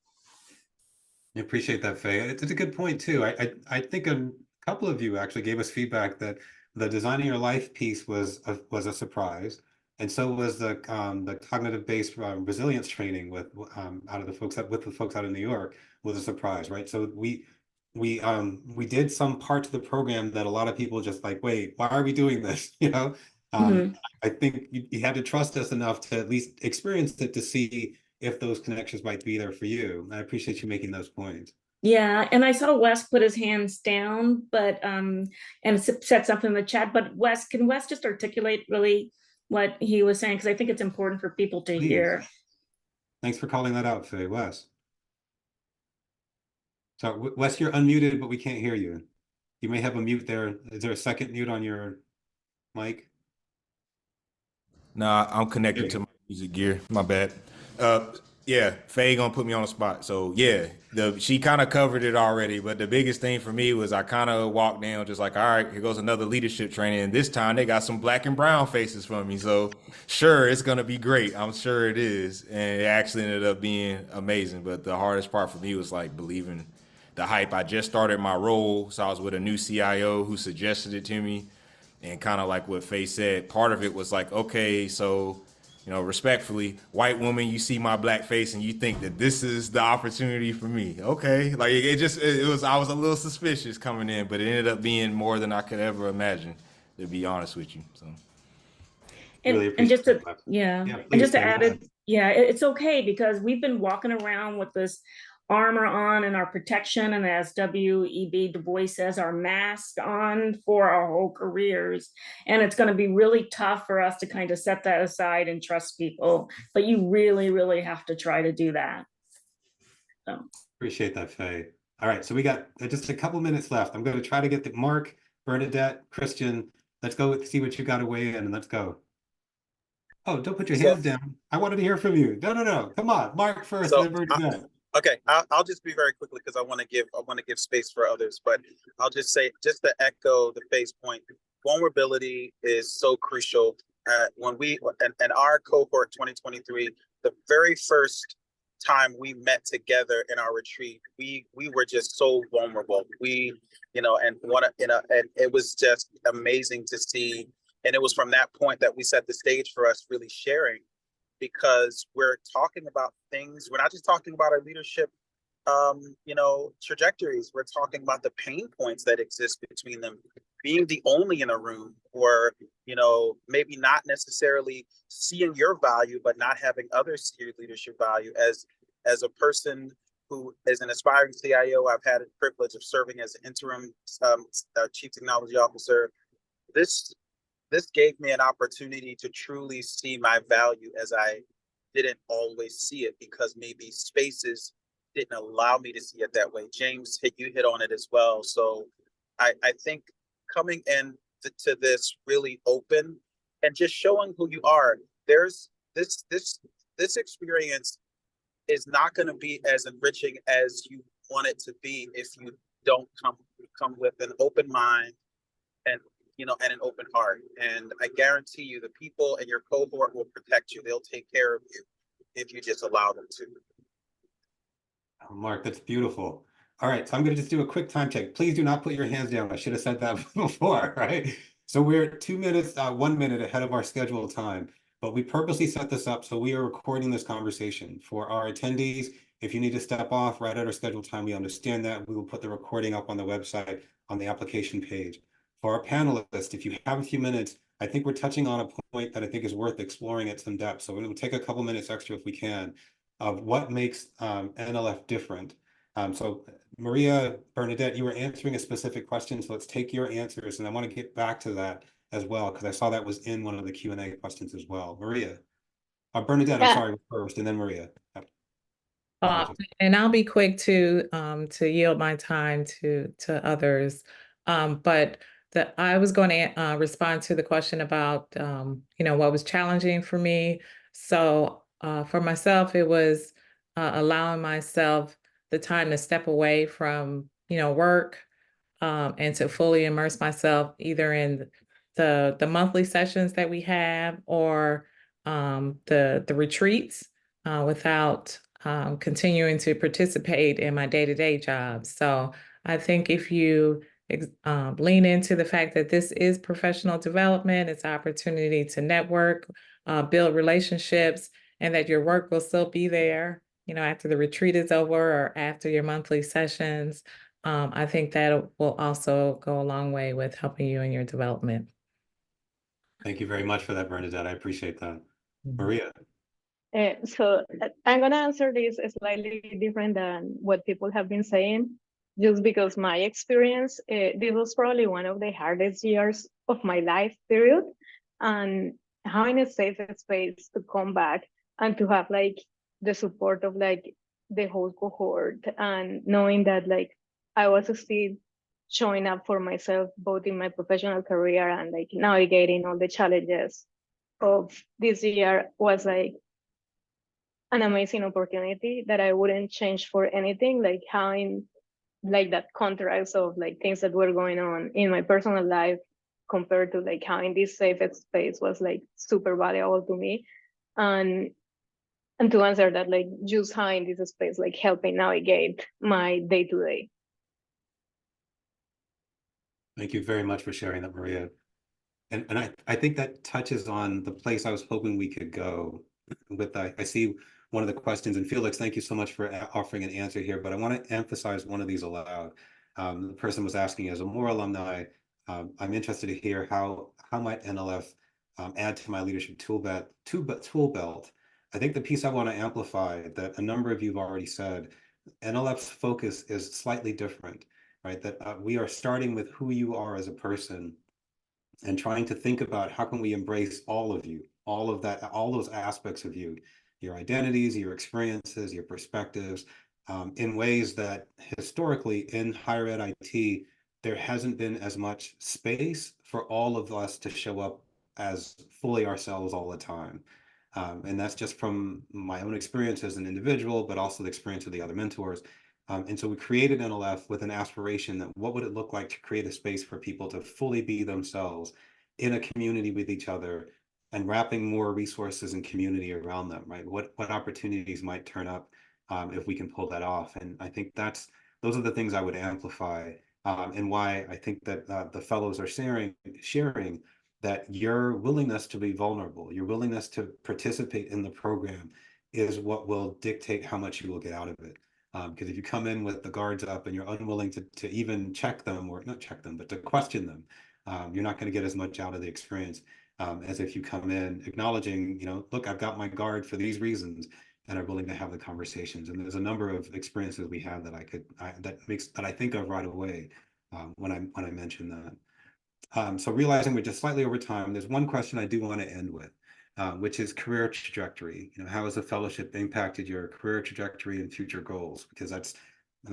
I appreciate that, Faye. It's a good point too. I think a couple of you actually gave us feedback that the designing your life piece was a surprise, and so was the cognitive based resilience training with the folks out in New York was a surprise, right? So we did some parts of the program that a lot of people just like, wait, why are we doing this? I think you had to trust us enough to at least experience it to see if those connections might be there for you. I appreciate you making those points. Yeah, and I saw Wes put his hands down, but and said something in the chat. But can Wes just articulate really what he was saying? Because I think it's important for people to hear. Thanks for calling that out, Faye. Wes. So Wes, you're unmuted, but we can't hear you. You may have a mute there. Is there a second mute on your mic? Nah, I'm connected to my music gear. My bad. Yeah, Faye gonna put me on the spot. So yeah, she kind of covered it already, but the biggest thing for me was I kind of walked down just like, all right, here goes another leadership training. And this time they got some black and brown faces for me. So sure, it's gonna be great. I'm sure it is. And it actually ended up being amazing. But the hardest part for me was like believing the hype. I just started my role, so I was with a new CIO who suggested it to me. And kind of like what Faye said, part of it was like, okay, so, respectfully, white woman, you see my black face and you think that this is the opportunity for me. Okay. Like I was a little suspicious coming in, but it ended up being more than I could ever imagine, to be honest with you. So. And just to, and just to add it, it's okay, because we've been walking around with this armor on and our protection, and as W.E.B. Du Bois says, our mask on for our whole careers. And it's going to be really tough for us to kind of set that aside and trust people, but you really, really have to try to do that. So. Appreciate that, Faye. All right, so we got just a couple minutes left. I'm going to try to get Mark, Bernadette, Christian. Let's go see what you got to weigh in, and let's go. Oh, don't put your hands down. I wanted to hear from you. No. Come on, Mark first, then Bernadette. Okay, I'll just be very quickly because I want to give space for others, but I'll just say, just to echo the phase point, vulnerability is so crucial. When we and our cohort 2023, the very first time we met together in our retreat, we were just so vulnerable. And it was just amazing to see. And it was from that point that we set the stage for us really sharing, because we're talking about things. We're not just talking about our leadership, trajectories. We're talking about the pain points that exist between them, being the only in a room, or, maybe not necessarily seeing your value, but not having others see your leadership value. As a person who is an aspiring CIO, I've had the privilege of serving as an interim chief technology officer. This gave me an opportunity to truly see my value, as I didn't always see it because maybe spaces didn't allow me to see it that way. James, you hit on it as well. So I think coming in to this really open and just showing who you are, there's this experience is not going to be as enriching as you want it to be if you don't come with an open mind and and an open heart. And I guarantee you, the people in your cohort will protect you. They'll take care of you if you just allow them to. Oh, Mark, that's beautiful. All right, so I'm going to just do a quick time check. Please do not put your hands down. I should have said that before, right? So we're 2 minutes, 1 minute ahead of our scheduled time, but we purposely set this up so we are recording this conversation for our attendees. If you need to step off right at our scheduled time, we understand that. We will put the recording up on the website on the application page. For our panelists, if you have a few minutes, I think we're touching on a point that I think is worth exploring at some depth. So it will take a couple minutes extra if we can, of what makes NLF different. So Maria, Bernadette, you were answering a specific question, so let's take your answers, and I want to get back to that as well, because I saw that was in one of the Q&A questions as well. Maria, Bernadette, I'm sorry, first, and then Maria. And I'll be quick to yield my time to others. But I was going to respond to the question about what was challenging for me. So for myself, it was allowing myself the time to step away from work and to fully immerse myself either in the monthly sessions that we have or the retreats without continuing to participate in my day-to-day job. So I think if you lean into the fact that this is professional development, it's opportunity to network, build relationships, and that your work will still be there, after the retreat is over or after your monthly sessions. I think that will also go a long way with helping you in your development. Thank you very much for that, Bernadette. I appreciate that. Maria. So I'm going to answer this slightly different than what people have been saying, just because my experience, this was probably one of the hardest years of my life, period. And having a safe space to come back and to have the support of the whole cohort, and knowing that I was still showing up for myself, both in my professional career and navigating all the challenges of this year, was an amazing opportunity that I wouldn't change for anything. Having that contrast of things that were going on in my personal life compared to having this safe space was super valuable to me. And to answer that, just having this space helping navigate my day-to-day. Thank you very much for sharing that, Maria. And I think that touches on the place I was hoping we could go with. I see one of the questions, and Felix, thank you so much for offering an answer here, but I want to emphasize one of these aloud. The person was asking, as a Moore alumni, I'm interested to hear how might NLF add to my leadership tool belt. I think the piece I want to amplify that a number of you have already said, NLF's focus is slightly different, right? That we are starting with who you are as a person and trying to think about how can we embrace all of you, all of that, all those aspects of you, your identities, your experiences, your perspectives, in ways that historically in higher ed IT, there hasn't been as much space for all of us to show up as fully ourselves all the time. And that's just from my own experience as an individual, but also the experience of the other mentors. And so we created NLF with an aspiration that what would it look like to create a space for people to fully be themselves in a community with each other, and wrapping more resources and community around them, right? What opportunities might turn up if we can pull that off? And I think those are the things I would amplify, and why I think that the fellows are sharing that your willingness to be vulnerable, your willingness to participate in the program is what will dictate how much you will get out of it. Because if you come in with the guards up and you're unwilling to even check them, or not check them, but to question them, you're not going to get as much out of the experience as if you come in acknowledging, look, I've got my guard for these reasons, and are willing to have the conversations. And there's a number of experiences we have that I think of right away when I mention that. So realizing we're just slightly over time, there's one question I do want to end with, which is career trajectory. How has the fellowship impacted your career trajectory and future goals? Because let's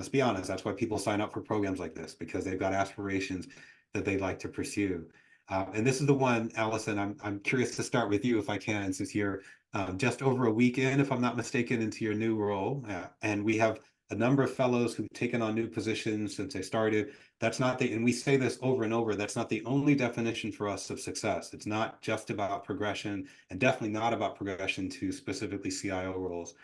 be honest, that's why people sign up for programs like this, because they've got aspirations that they'd like to pursue. And this is the one, Allison, I'm curious to start with you if I can, since you're just over a week in, if I'm not mistaken, into your new role. And we have a number of fellows who've taken on new positions since they started. And we say this over and over, that's not the only definition for us of success. It's not just about progression, and definitely not about progression to specifically CIO roles.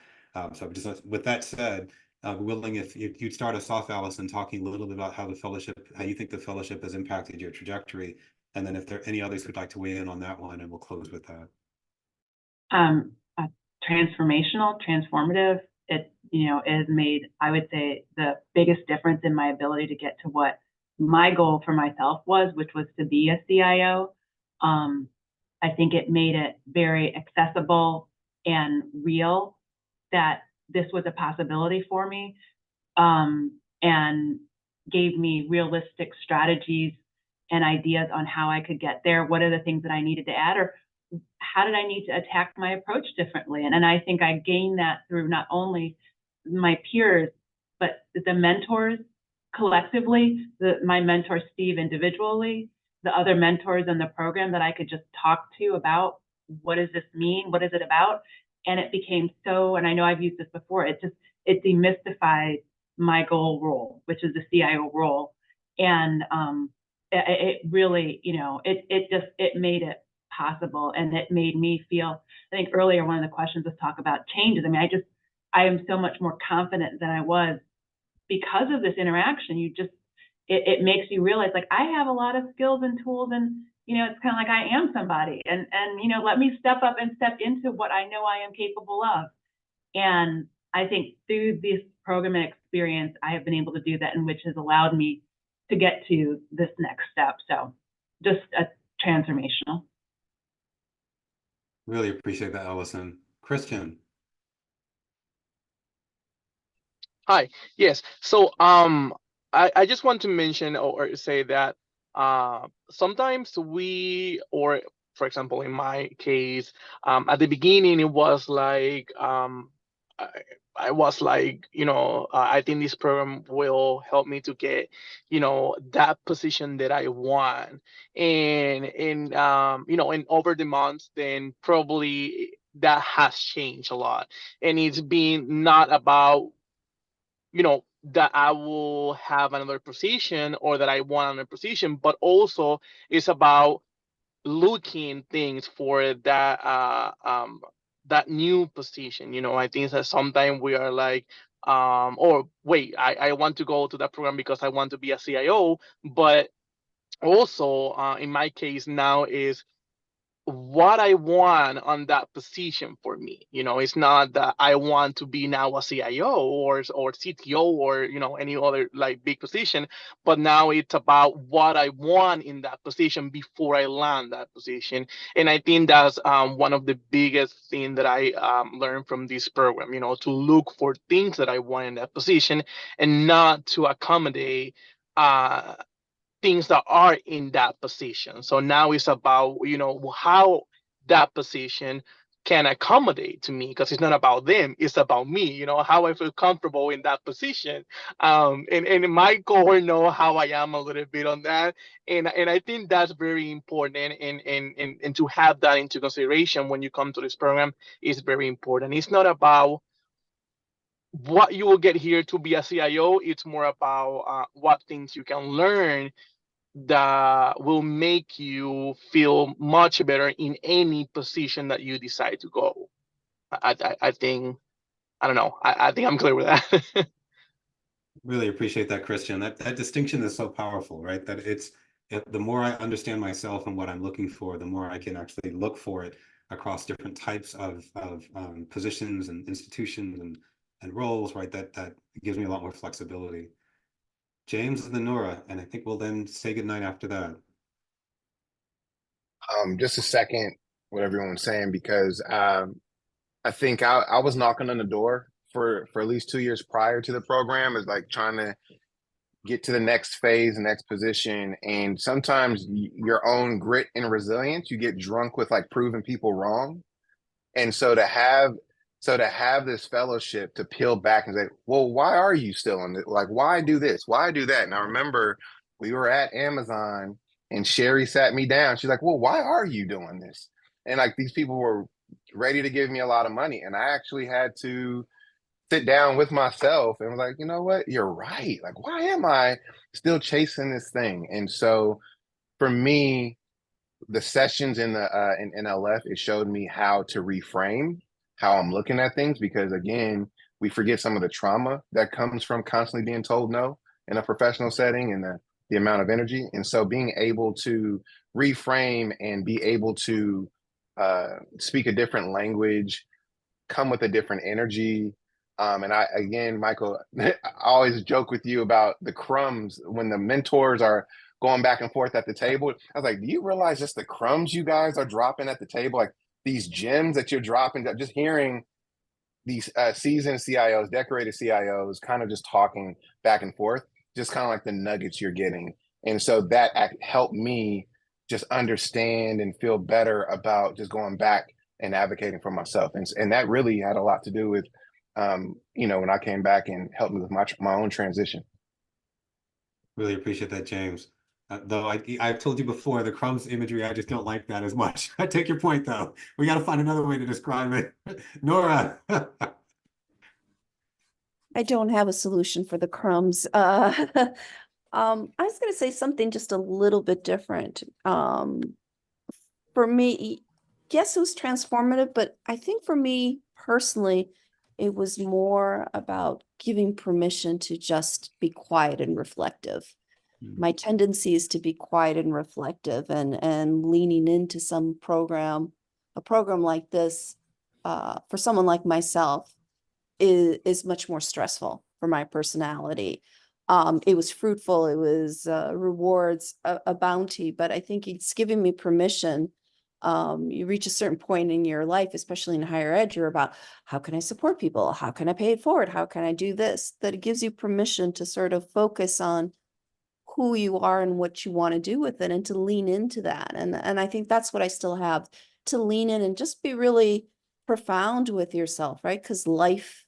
So just with that said, willing, if you'd start us off, Allison, talking a little bit about how you think the fellowship has impacted your trajectory. And then if there are any others who'd like to weigh in on that one, and we'll close with that. Transformational, transformative. It has made, I would say, the biggest difference in my ability to get to what my goal for myself was, which was to be a CIO. I think it made it very accessible and real that this was a possibility for me, and gave me realistic strategies and ideas on how I could get there. What are the things that I needed to add, or how did I need to attack my approach differently? And I think I gained that through not only my peers, but the mentors collectively, my mentor, Steve, individually, the other mentors in the program that I could just talk to about, what does this mean? What is it about? And it became so, and I know I've used this before, it demystified my goal role, which is the CIO role. And it really, it made it possible, and it made me feel, I think earlier one of the questions was talk about changes. I mean, I am so much more confident than I was because of this interaction. It makes you realize, like, I have a lot of skills and tools, and it's kind of like I am somebody, and let me step up and step into what I know I am capable of. And I think through this program and experience, I have been able to do that, and which has allowed me to get to this next step. So just transformational. Really appreciate that, Allison. Christian. Hi. Yes. So I just want to mention or say that sometimes or for example, in my case, at the beginning it was like I was like, I think this program will help me to get, that position that I want. And over the months, then probably that has changed a lot. And it's been not about, that I will have another position or that I want another position, but also it's about looking things for that new position. I think that sometimes we are like, or wait, I want to go to that program because I want to be a CIO, but also in my case now is what I want on that position for me. It's not that I want to be now a CIO or CTO or any other like big position, but now it's about what I want in that position before I land that position. And I think that's one of the biggest things that I learned from this program. To look for things that I want in that position and not to accommodate things that are in that position. So now it's about, how that position can accommodate to me, because it's not about them, it's about me, you know, how I feel comfortable in that position. And my cohort know how I am a little bit on that. And I think that's very important, and to have that into consideration when you come to this program is very important. It's not about what you will get here to be a CIO, it's more about what things you can learn that will make you feel much better in any position that you decide to go. I think, I don't know, I think I'm clear with that. Really appreciate that, Christian. That distinction is so powerful, right? That the more I understand myself and what I'm looking for, the more I can actually look for it across different types of positions and institutions and roles, right? That gives me a lot more flexibility. James and then Nora, and I think we'll then say goodnight after that. Just a second, what everyone's saying, because I think I was knocking on the door for at least 2 years prior to the program, is like trying to get to the next phase, next position. And sometimes your own grit and resilience, you get drunk with like proving people wrong. And so to have this fellowship to peel back and say, well, why are you still in it? Like, why do this? Why do that? And I remember we were at Amazon and Sherry sat me down. She's like, well, why are you doing this? And like these people were ready to give me a lot of money. And I actually had to sit down with myself and was like, you know what? You're right. Like, why am I still chasing this thing? And so for me, the sessions in NLF, it showed me how to reframe how I'm looking at things, because again, we forget some of the trauma that comes from constantly being told no in a professional setting, and the amount of energy. And so being able to reframe and be able to speak a different language, come with a different energy. And again, Michael, I always joke with you about the crumbs when the mentors are going back and forth at the table. I was like, do you realize just the crumbs you guys are dropping at the table? Like these gems that you're dropping, just hearing these seasoned CIOs, decorated CIOs, kind of just talking back and forth, just kind of like the nuggets you're getting. And so that helped me just understand and feel better about just going back and advocating for myself. And that really had a lot to do with, when I came back and helped me with my own transition. Really appreciate that, James. Though I've told you before, the crumbs imagery, I just don't like that as much. I take your point, though. We got to find another way to describe it. Nora. I don't have a solution for the crumbs. I was going to say something just a little bit different. For me, yes, it was transformative, but I think for me personally, it was more about giving permission to just be quiet and reflective. My tendency is to be quiet and reflective, and leaning into a program like this, for someone like myself is much more stressful for my personality. It was fruitful, it was rewards, a bounty, but I think it's giving me permission. You reach a certain point in your life, especially in higher ed, you're about, how can I support people? How can I pay it forward? How can I do this? That it gives you permission to sort of focus on who you are and what you want to do with it, and to lean into that. And I think that's what I still have, to lean in and just be really profound with yourself, right? Because life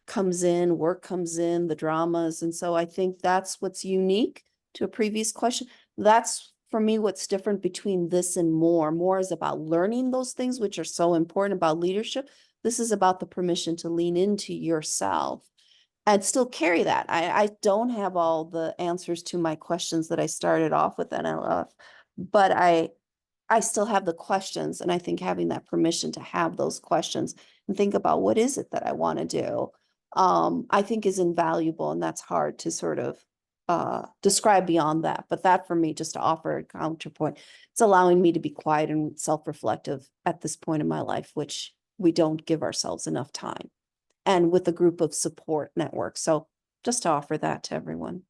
comes in, work comes in, the dramas. And so I think that's what's unique to a previous question. That's for me what's different between this and more. More is about learning those things which are so important about leadership. This is about the permission to lean into yourself and still carry that. I don't have all the answers to my questions that I started off with NLF, but I still have the questions, and I think having that permission to have those questions and think about what is it that I want to do, I think is invaluable, and that's hard to sort of describe beyond that. But that for me, just to offer a counterpoint, it's allowing me to be quiet and self-reflective at this point in my life, which we don't give ourselves enough time, and with a group of support networks. So just to offer that to everyone.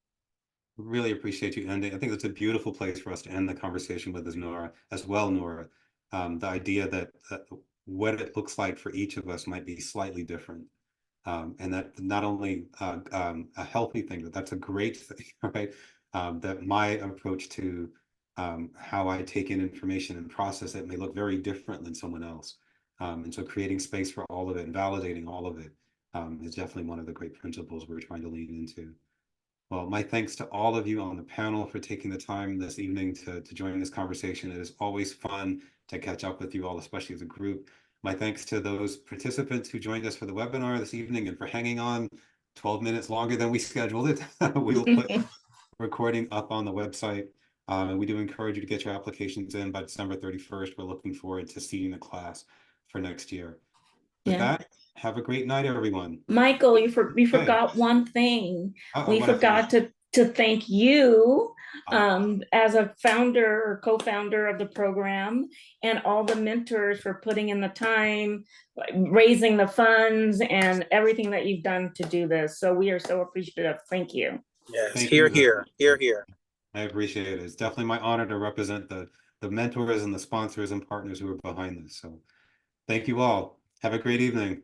Really appreciate you ending. I think that's a beautiful place for us to end the conversation with, Nora, as well, Nora. The idea that what it looks like for each of us might be slightly different. And that not only a healthy thing, but that's a great thing, right? That my approach to how I take in information and process it may look very different than someone else. And so creating space for all of it and validating all of it is definitely one of the great principles we're trying to lean into. Well, my thanks to all of you on the panel for taking the time this evening to join this conversation. It is always fun to catch up with you all, especially as a group. My thanks to those participants who joined us for the webinar this evening and for hanging on 12 minutes longer than we scheduled it. We will put recording up on the website. And we do encourage you to get your applications in by December 31st. We're looking forward to seeing the class for next year. With that, have a great night, everyone. Michael, you forgot one thing. We what I forgot to thank you as a founder or co-founder of the program, and all the mentors for putting in the time, raising the funds, and everything that you've done to do this. So we are so appreciative. Thank you. Yes, Thank here, you. here. I appreciate it. It's definitely my honor to represent the mentors and the sponsors and partners who are behind this. So thank you all. Have a great evening.